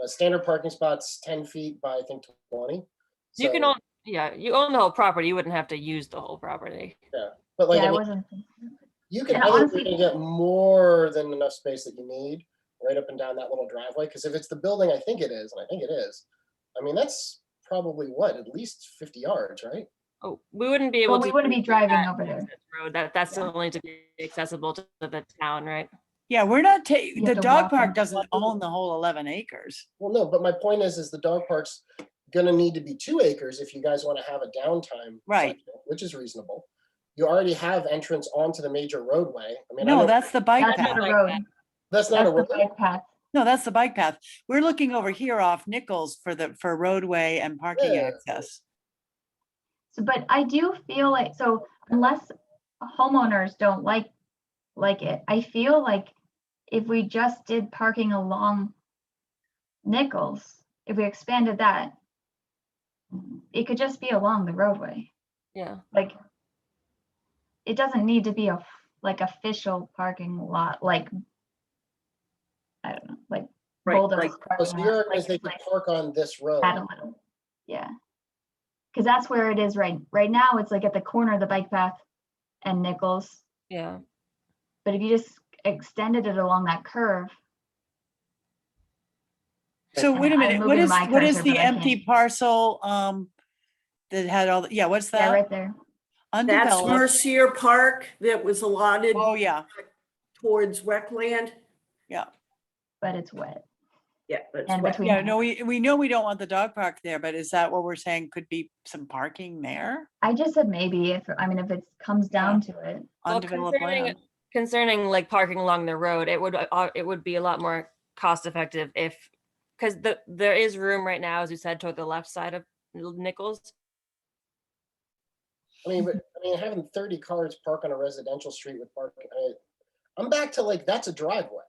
Standard parking spots, 10 feet by I think 20. You can So, own, you own the whole property. You wouldn't have to use the whole property. but like, Yeah, I I mean, wasn't. you can, and I think honestly- you're gonna get more than enough space that you need right up and down that little driveway. Because if it's the building, I think it is, and I think it is. I mean, that's probably at least 50 yards, right? Oh, we wouldn't be able Well, to. we wouldn't be use driving that over there. access Road that's Yeah. only to be accessible to the town, right? Yeah, we're not You the have to dog walk park in. doesn't own the whole 11 acres. Well, no, but my point is the dog park's gonna need to be 2 acres if you guys want to have a downtime. Right. section, which is reasonable. You already have entrance onto the major roadway. I mean, I No, know that's the bike That's not path. a like road. that. that's not That's a the road. bike path. No, that's the bike path. We're looking over here off Nichols for roadway and parking Yeah. access. So, but I do feel like, so unless homeowners don't like it, I feel like if we just did parking along Nichols, if we expanded that, it could just be along the roadway. Yeah. Like, it doesn't need to be like official parking lot, like, I don't know, like Right, Bulldogs like- Oh, parking so lot, your like- argument is they could like park on this road. add a little, yeah. Because that's where it is right now. It's like at the corner of the bike path and Nichols. Yeah. But if you just extended it along that curve, So wait a I'm minute, what moving is, my what is cursor, the but I empty can't- parcel, that had all, yeah, what's Yeah, that? right there. That's Undeveloped. Mercier Park that was allotted Oh, yeah, towards rec land. yeah. But it's wet. Yeah, that's And wet. between. Yeah, no, we know we don't want the dog park there, but is that what we're saying could be some parking there? I just said maybe if, I mean, if it comes down to it. Well, Undeveloped land? concerning like parking along the road, it would be a lot more cost effective if, because there is room right now, as you said, toward the left side of Nichols. I mean, having 30 cars park on a residential street with parking, I'm back to like, that's a driveway.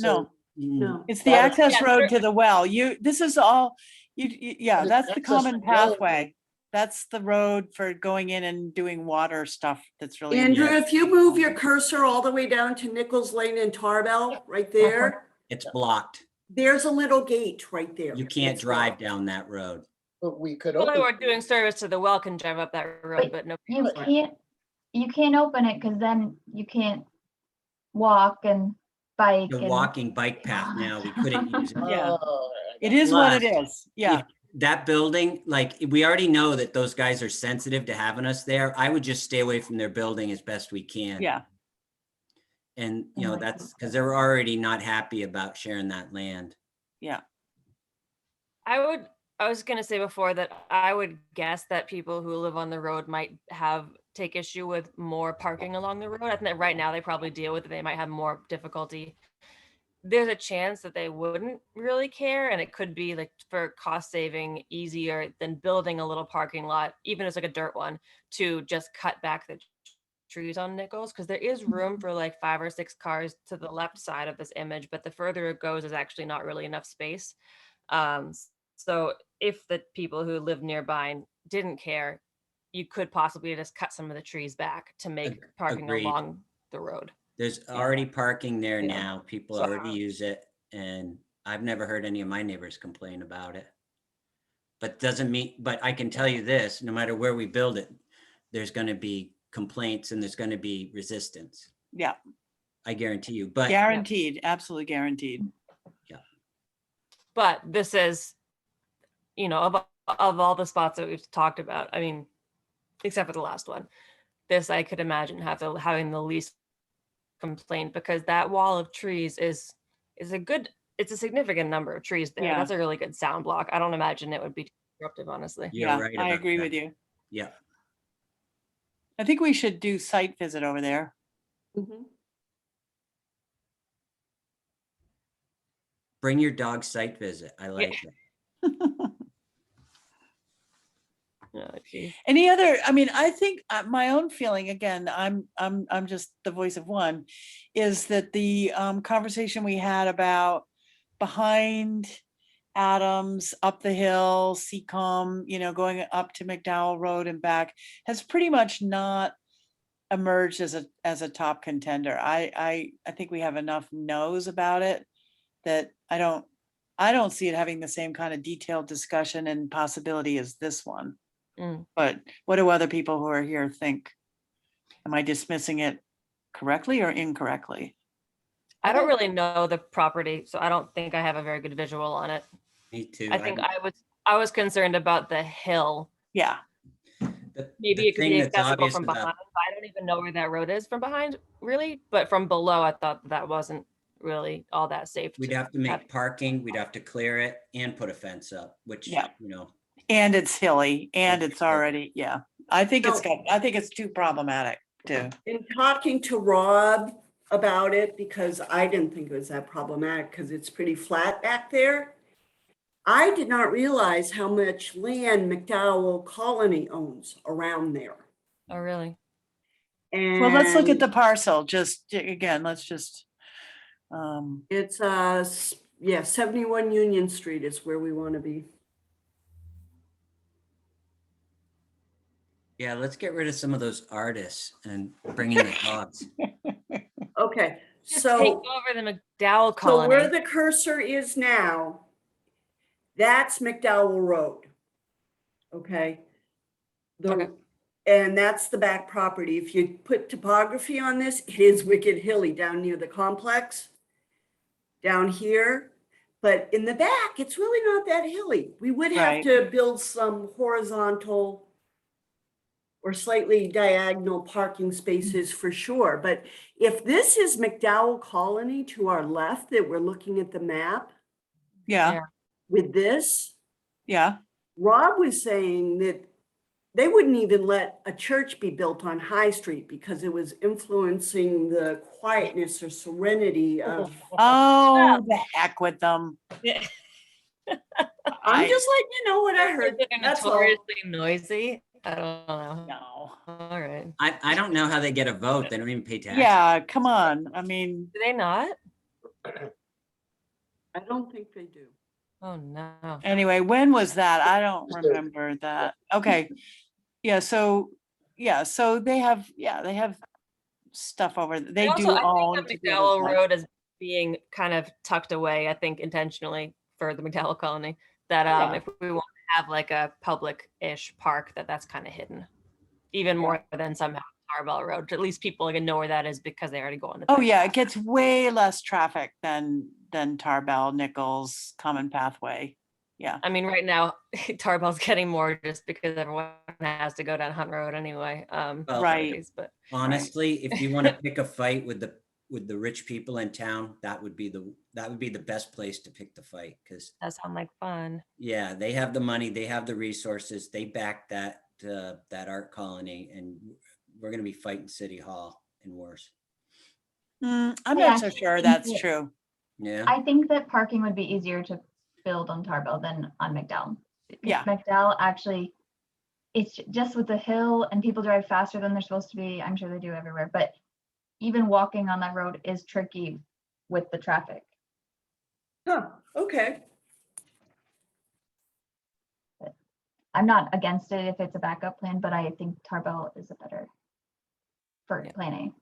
No, No. it's the That is- access Yeah, road to the well. This is all, yeah, But it's that's the access common road. pathway. That's the road for going in and doing water stuff that's really. Andrew, important. if you move your cursor all the way down to Nichols Lane and Tarbell, right there, It's blocked. there's a little gate right there. You can't It's drive blocked. down that road. But we could People open. who are doing service to the well can drive up that road, but no. You can't open it because then you can't walk and bike. The and- walking bike path now, we couldn't use it. Yeah. Oh, It is what it Plus, is. Yeah, That building, like, we already know that those guys are sensitive to having us there. I would just stay away from their building as best we can. yeah. And, you Oh know, my that's because they're already not happy about sharing that land. I was gonna say before that I would guess that people who live on the road might take issue with more parking along the road. I think that right now they probably deal with it. They might have more difficulty. There's a chance that they wouldn't really care, and it could be like for cost saving easier than building a little parking lot, even if it's like a dirt one, to just cut back the trees on Nichols, because there is room for like 5 or 6 cars to the left side of this image, but the further it goes is actually not really enough space. So if the people who live nearby didn't care, you could possibly just cut some of the trees back to make parking Agreed. along the road. There's already parking there Yeah. now. People So- already use it, and I've never heard any of my neighbors complain about it. But doesn't mean, but I can tell you this, no matter where we build it, there's gonna be complaints and there's gonna be resistance. Yeah, I guarantee you, but guaranteed, absolutely guaranteed. But this is, you know, of all the spots that we've talked about, I mean, except for the last one, this I could imagine having the least complaint, because that wall of trees is it's a significant number of trees there. Yeah. That's a really good sound block. I don't imagine it would be disruptive, honestly. you're Yeah, right I about agree that. with you. Yeah. I think we should do site visit over there. Mhm. Bring your dog site visit. I like it. Oh, geez. Any other, I mean, I think my own feeling, again, I'm just the voice of one, is that the conversation we had about behind Adams, up the hill, Seacom, you know, going up to McDowell Road and back, has pretty much not emerged as a top contender. I think we have enough no's about it that I don't see it having the same kind of detailed discussion and possibility as this one. Mm. But what do other people who are here think? Am I dismissing it correctly or incorrectly? I don't really know the property, so I don't think I have a very good visual on it. Me too. I think I was concerned about the hill. Yeah, Maybe it could be that's accessible obvious from about- behind. I don't even know where that road is from behind, really. But from below, I thought that wasn't really all that safe. We'd have to make parking, we'd have to clear it and put a fence up, which, Yeah. you know, and it's hilly and it's hilly. already, yeah. I think it's too problematic too. In talking to Rob about it, because I didn't think it was that problematic, because it's pretty flat back there. I did not realize how much land McDowell Colony owns around there. Oh, really? Well, let's look at the And parcel, just again, let's just, it's 71 Union Street is where we want to be. yeah, let's get rid of some of those artists and bring in the dogs. Okay, Just take so over the McDowell so where colony. the cursor is now, that's McDowell Road. Okay. Okay. And that's the back property. If you put topography on this, it is wicked hilly down near the complex. Down here, But in the back, it's really not that hilly. We would have Right. to build some horizontal or slightly diagonal parking spaces for sure. But if this is McDowell Colony to our left that we're looking at the map Yeah, Yeah. with this, yeah. Rob was saying that they wouldn't even let a church be built on High Street because it was influencing the quietness or serenity of, Oh, the heck with them. Yeah. I'm just letting you know what I heard. They're That's all. notoriously noisy. I don't know. No. All right. I don't know how they get a vote. They don't even pay taxes. Yeah, come on. I mean, Do they not? I don't think they do. Oh, no. anyway, when was that? I don't Just a- remember that. Okay. Yeah, so they have stuff over, they And do also, I own. think to of the other McDowell side. Road as being kind of tucked away, I think intentionally for the McDowell Colony, that Yeah. if we want to have like a public-ish park, that's kind of hidden. Even more than somehow Tarbell Road. At least people can know where that is because they already go on the. Oh, bike yeah, it path. gets way less traffic than Tarbell, Nichols, Common Pathway. Yeah. I mean, right now, Tarbell's getting more just because everyone has to go down Hunt Road anyway. Well, Right. nowadays, But Honestly, if you want to pick a fight with the rich people in town, that would be the best place to pick the fight, because that sounds like fun. yeah, they have the money, they have the resources, they back that art colony, and we're gonna be fighting City Hall and worse. I'm I not so actually sure think that's that- true. Yeah, I think that parking would be easier to build on Tarbell than on McDowell. Because Yeah. McDowell actually, it's just with the hill and people drive faster than they're supposed to be. I'm sure they do everywhere, but even walking on that road is tricky with the traffic. Huh, okay. I'm not against it if it's a backup plan, but I think Tarbell is a better for Yeah. plan A.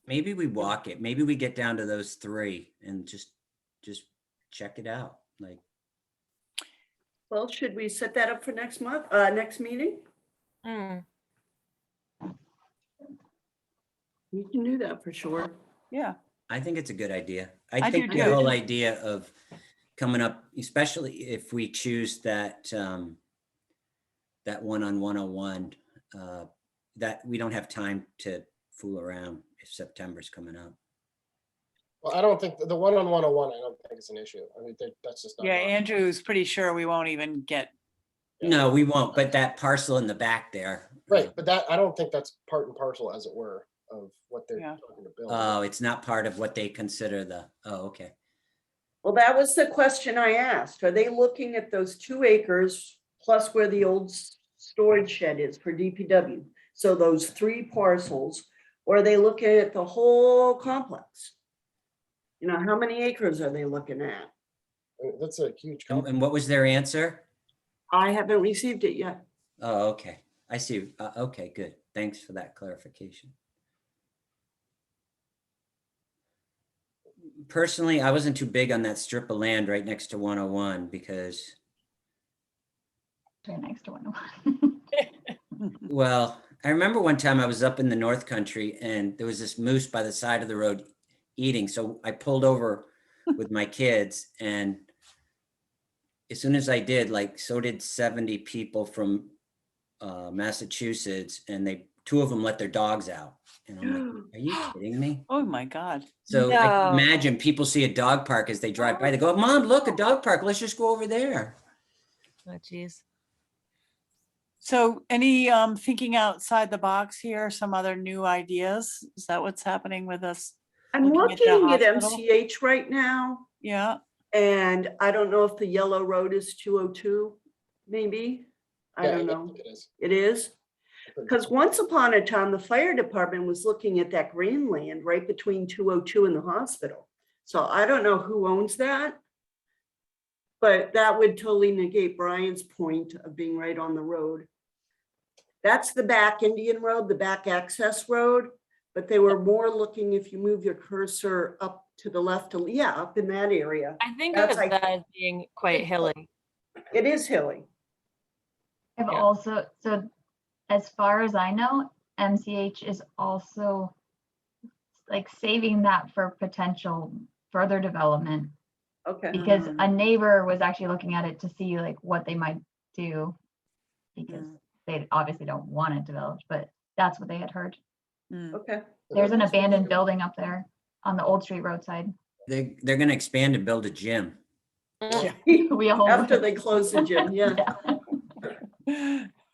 maybe we walk it, maybe we get down to those three and just check it out, like. Well, should we set that up for next month, next meeting? Mm. We can do that for sure. Yeah. I think it's a good idea. I I do think the too. whole idea of coming up, especially if we choose that one on 101, that we don't have time to fool around if September's coming up. Well, I don't think the one on 101, I don't think it's an issue. I mean, that's just not. Yeah, an option. Andrew's pretty sure we won't even get, No, we won't, but that parcel in the back there. Right, but that, I don't think that's part and parcel, as it were, of what they're Yeah. talking to build. Oh, it's not part of what they consider okay. Well, that was the question I asked. Are they looking at those 2 acres plus where the old storage shed is for DPW? So those 3 parcels, or are they looking at the whole complex? You know, how many acres are they looking at? I mean, that's a huge. And what was their answer? I haven't received it yet. Oh, okay. I see. Okay, good. Thanks for that clarification. Personally, I wasn't too big on that strip of land right next to 101 because, Right next to 101. well, I remember one time I was up in the North Country and there was this moose by the side of the road eating. So I pulled over with my kids, and as soon as I did, like, so did 70 people from Massachusetts, and 2 of them let their dogs out. And I'm like, are you kidding me? oh my God. So I can No. imagine people see a dog park as they drive by. They go, Mom, look, a dog park. Let's just go over there. Oh, geez. So any thinking outside the box here, some other new ideas? Is that what's happening with us? I'm Looking at the looking at hospital? MCH right now, Yeah, and I don't know if the yellow road is 202, maybe. I Yeah, don't yeah, know. It is. It is? Because once upon a time, the fire department was looking at that green land right between 202 and the hospital. So I don't know who owns that. But that would totally negate Brian's point of being right on the road. That's the back Indian Road, the back access road. But they were more looking, if you move your cursor up to the left, yeah, up in that area. I think That's of like- that as being quite hilly. It is hilly. I've Yeah. also, so as far as I know, MCH is also like saving that for potential further development Okay, because a neighbor was actually looking at it to see like what they might do, because Mm. they obviously don't want it developed, but that's what they had heard. Mm. okay. There's an abandoned building up there on the Old Street roadside. They're gonna expand and build a gym. We all After would. they close the gym, yeah.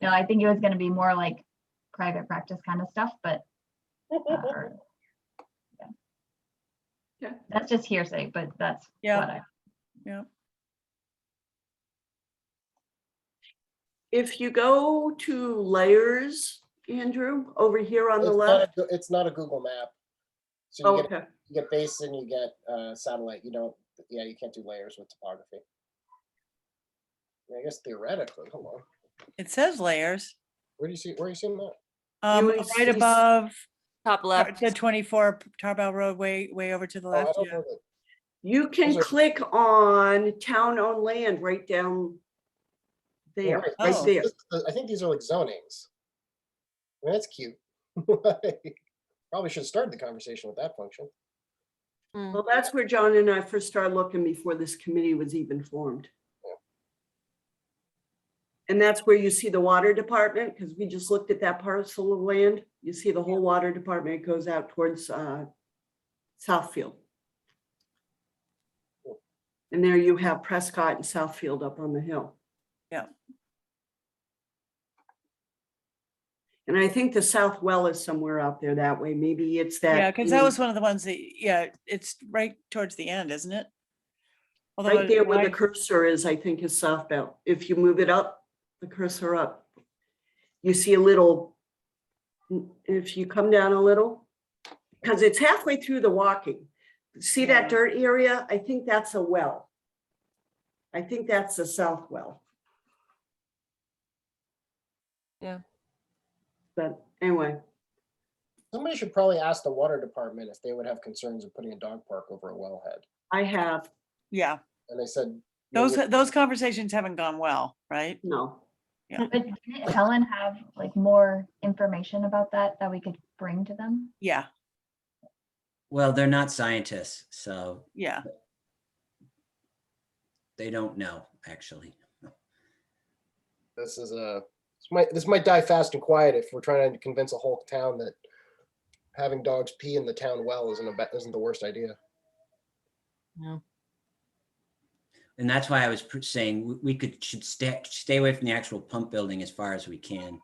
No, I think it was gonna be more like private practice kind of stuff, but or- yeah. Yeah. That's just hearsay, but that's Yeah. what I, Yeah. If you go to layers, Andrew, over here on the left. It's not a Google map. So Oh, you get, okay. you get basin, you get satellite, you don't, yeah, you can't do layers with topography. I guess theoretically, hold on. It says layers. Where are you seeing that? Right above Top left. the 24 Tarbell Road, way over to the Oh, I left. don't Yeah. know that. You can Those are- click on town-owned land right down there, Right, right Oh. there. I think these are like zonings. I mean, that's cute. Probably should have started the conversation with that function. Well, that's where John and I first started looking before this committee was even formed. And that's where you see the water department, because we just looked at that parcel of land. You see the whole water department, it goes out towards Southfield. And there you have Prescott and Southfield up on the hill. Yeah. And I think the South Well is somewhere out there that way. Maybe it's that. Yeah, because that was one of the ones that, yeah, it's right towards the end, isn't it? Although Right there where the I- cursor is, I think is South Bell. If you move it up, the cursor up, you see a little, if you come down a little, because it's halfway through the walking. See that Yeah. dirt area? I think that's a well. I think that's the South Well. Yeah. But anyway, Somebody should probably ask the water department if they would have concerns of putting a dog park over a wellhead. I have, Yeah, And they said. those conversations haven't gone well, right? no. but didn't Helen have like more information about that we could bring to them? Yeah, Well, they're not scientists, so yeah. they don't know, actually. This might die fast and quiet if we're trying to convince a whole town that having dogs pee in the town well isn't the worst idea. And that's why I was saying we should stay away from the actual pump building as far as we can.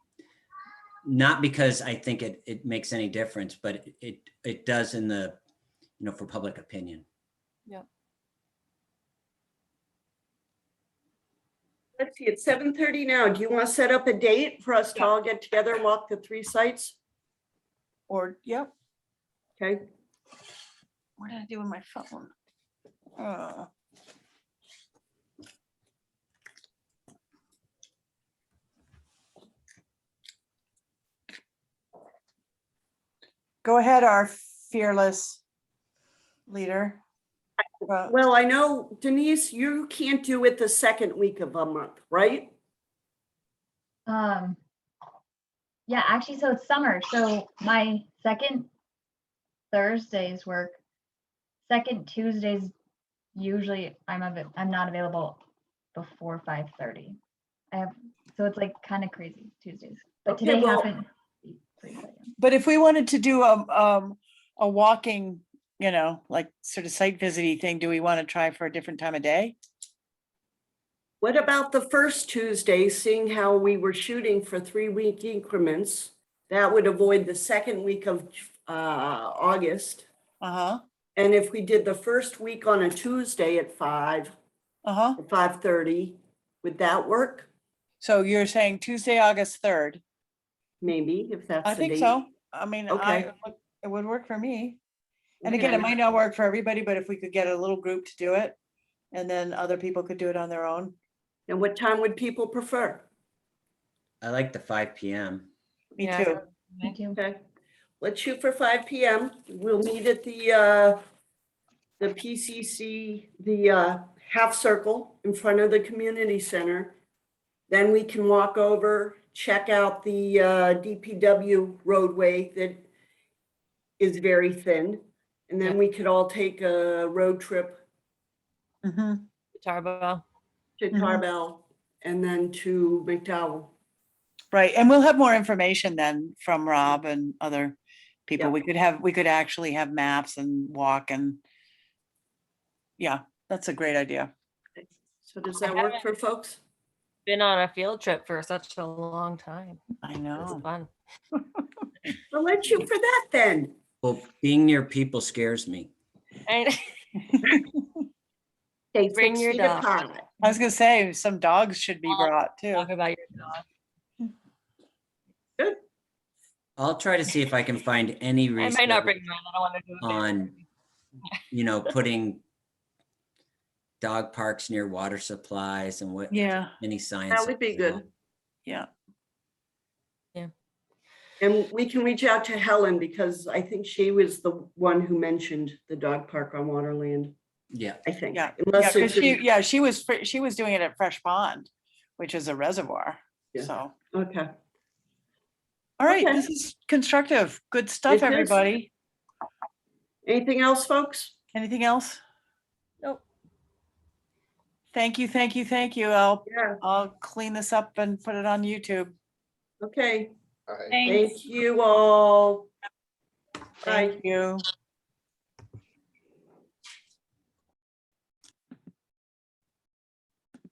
Not because I think it makes any difference, but it does in the, for public opinion. Let's see, it's 7:30 now. Do you want to set up a date for us to all get together and walk the 3 sites? Or, yep. Okay, What did I do with my phone? Go ahead, our fearless leader. well, I know Denise, you can't do it the second week of a month, right? Yeah, actually, so it's summer, so my second Thursdays work. Second Tuesdays, usually I'm not available before 5:30. So it's like kind of crazy Tuesdays, but Okay, today well- happened. to be pretty good, yeah. But if we wanted to do a walking, like sort of site visity thing, do we want to try for a different time of day? What about the first Tuesday, seeing how we were shooting for 3-week increments? That would avoid the second week of August. Uh-huh, And if we did the first week on a Tuesday at 5:30, would that work? So you're saying Tuesday, August 3rd? Maybe, if that's I the think date. so. I mean, Okay. it would work for me. And again, it Okay. might not work for everybody, but if we could get a little group to do it, and then other people could do it on their own. And what time would people prefer? I like the 5 p.m. Me Yeah, too. Me too. Okay, let's shoot for 5 p.m. We'll meet at the PCC, the half circle in front of the community center. Then we can walk over, check out the DPW roadway that is very thin. And then we could all take a road trip Mhm. Tarbo. to Mhm. Tarbell, and then to McDowell. Right, and we'll have more information then from Rob and other people. Yeah. We could actually have maps and walk and yeah, that's a great idea. So does that work for folks? Been on a field trip for such a long time. I It's know. fun. I'll let you for that then. Well, being near people scares me. And Okay, Bring 6 your feet dog. apart. I was gonna say, some dogs should be brought too. talk about your dog. I'll try to see if I can find any I research might not bring mine. I don't want to do it. on, putting dog parks near water supplies and what, Yeah, any science. That would be good. yeah. And we can reach out to Helen because I think she was the one who mentioned the dog park on Waterland, Yeah. I think. Yeah, Unless because it's she was doing it at Fresh Pond, which is a reservoir. Yeah. So, okay. all right, Okay. this is constructive. Good stuff, It is. everybody. Anything else, folks? Anything else? Nope. Thank you, thank you, thank you. Yeah. I'll clean this up and put it on YouTube. Okay. All right. Thank you all. Bye. Thank you.